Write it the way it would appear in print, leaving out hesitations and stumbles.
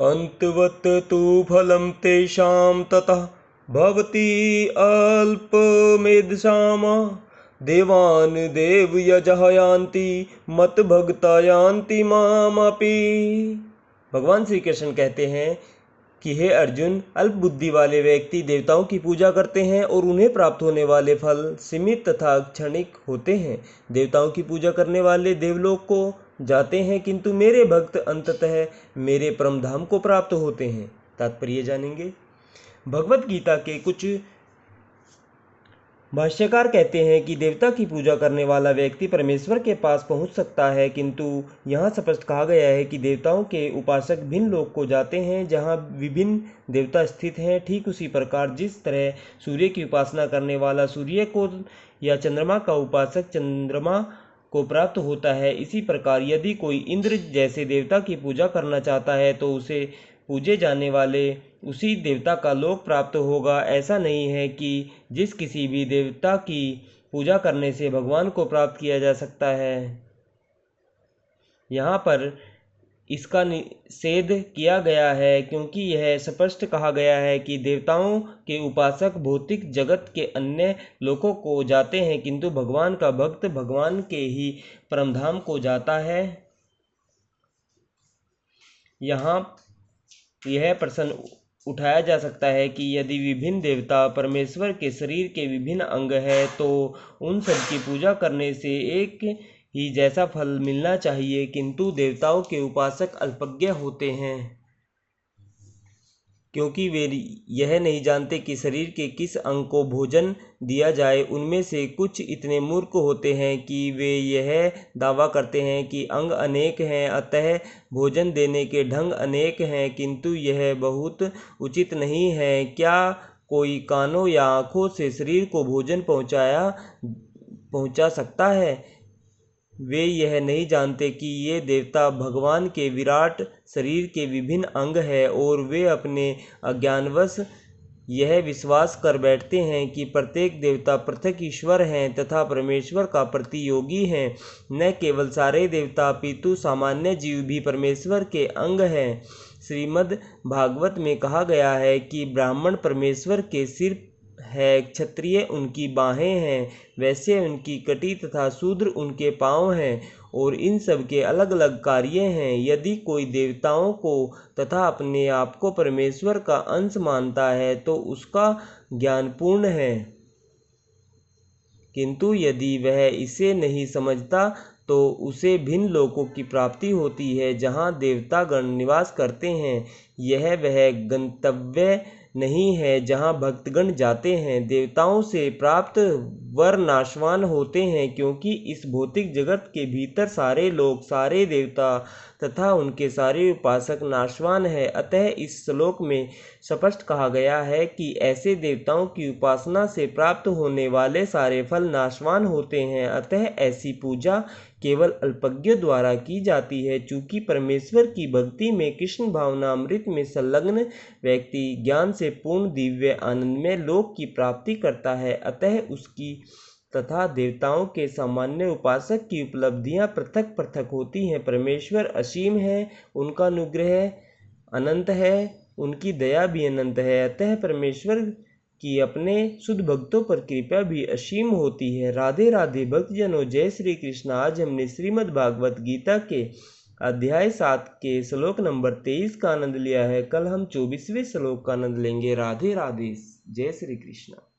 अंतवत् तु फलं तेषां ततः भवति अल्पमेधसाम् देवान् देवयजः यान्ति मत्भक्ता यान्ति मामपि। भगवान श्री कृष्ण कहते हैं कि हे अर्जुन, अल्प बुद्धि वाले व्यक्ति देवताओं की पूजा करते हैं और उन्हें प्राप्त होने वाले फल सीमित तथा क्षणिक होते हैं। देवताओं की पूजा करने वाले देवलोक को जाते हैं, किंतु मेरे भक्त अंततः मेरे परम धाम को प्राप्त होते हैं। तात्पर्य जानेंगे। भगवत गीता के कुछ भाष्यकार कहते हैं कि देवता की पूजा करने वाला व्यक्ति परमेश्वर के पास पहुंच सकता है, किंतु यहाँ स्पष्ट कहा गया है कि देवताओं के उपासक भिन्न लोक को जाते हैं जहाँ विभिन्न देवता स्थित हैं। ठीक उसी प्रकार जिस तरह सूर्य की उपासना करने वाला सूर्य को या चंद्रमा का उपासक चंद्रमा को प्राप्त होता है, इसी प्रकार यदि कोई इंद्र जैसे देवता की पूजा करना चाहता है तो उसे पूजे जाने वाले उसी देवता का लोक प्राप्त होगा। ऐसा नहीं है कि जिस किसी भी देवता की पूजा करने से भगवान को प्राप्त किया जा सकता है। यहाँ पर इसका निषेध किया गया है, क्योंकि यह स्पष्ट कहा गया है कि देवताओं के उपासक भौतिक जगत के अन्य लोकों को जाते हैं, किंतु भगवान का भक्त भगवान के ही परमधाम को जाता है। यहाँ यह प्रश्न उठाया जा सकता है कि यदि विभिन्न देवता परमेश्वर के शरीर के विभिन्न अंग हैं, तो उन सब की पूजा करने से एक ही जैसा फल मिलना चाहिए, किंतु देवताओं के उपासक अल्पज्ञ होते हैं, क्योंकि वे यह नहीं जानते कि शरीर के किस अंग को भोजन दिया जाए। उनमें से कुछ इतने मूर्ख होते हैं कि वे यह दावा करते हैं कि अंग अनेक हैं, अतः भोजन देने के ढंग अनेक हैं, किंतु यह बहुत उचित नहीं है। क्या कोई कानों या आँखों से शरीर को भोजन पहुँचा सकता है? वे यह नहीं जानते कि ये देवता भगवान के विराट शरीर के विभिन्न अंग हैं, और वे अपने अज्ञानवश यह विश्वास कर बैठते हैं कि प्रत्येक देवता पृथक ईश्वर हैं तथा परमेश्वर का प्रतियोगी हैं। न केवल सारे देवता अपितु सामान्य जीव भी परमेश्वर के अंग हैं। श्रीमद् भागवत में कहा गया है कि ब्राह्मण परमेश्वर के सिर है, क्षत्रिय उनकी बाहें हैं, वैश्य उनकी कटी तथा शूद्र उनके पाँव हैं, और इन सब के अलग अलग कार्य हैं। यदि कोई देवताओं को तथा अपने आप को परमेश्वर का अंश मानता है तो उसका ज्ञान पूर्ण है, किंतु यदि वह इसे नहीं समझता तो उसे भिन्न लोकों की प्राप्ति होती है जहाँ देवतागण निवास करते हैं। यह वह गंतव्य नहीं है जहाँ भक्तगण जाते हैं। देवताओं से प्राप्त वर नाशवान होते हैं, क्योंकि इस भौतिक जगत के भीतर सारे लोग, सारे देवता तथा उनके सारे उपासक नाशवान है। अतः इस श्लोक में स्पष्ट कहा गया है कि ऐसे देवताओं की उपासना से प्राप्त होने वाले सारे फल नाशवान होते हैं। अतः ऐसी पूजा केवल अल्पज्ञों द्वारा की जाती है। चूँकि परमेश्वर की भक्ति में कृष्ण भावनामृत में संलग्न व्यक्ति ज्ञान से पूर्ण दिव्य आनंदमय लोक की प्राप्ति करता है, अतः उसकी तथा देवताओं के सामान्य उपासक की उपलब्धियां पृथक पृथक होती हैं। परमेश्वर असीम है, उनका अनुग्रह अनंत है, उनकी दया भी अनंत है। अतः परमेश्वर की अपने शुद्ध भक्तों पर कृपा भी असीम होती है। राधे राधे भक्तजनों, जय श्री कृष्ण। आज हमने श्रीमद् भागवत गीता के अध्याय 7 के श्लोक नंबर 23 का आनंद लिया है। कल हम 24वें श्लोक का आनंद लेंगे। राधे राधे, जय श्री कृष्ण।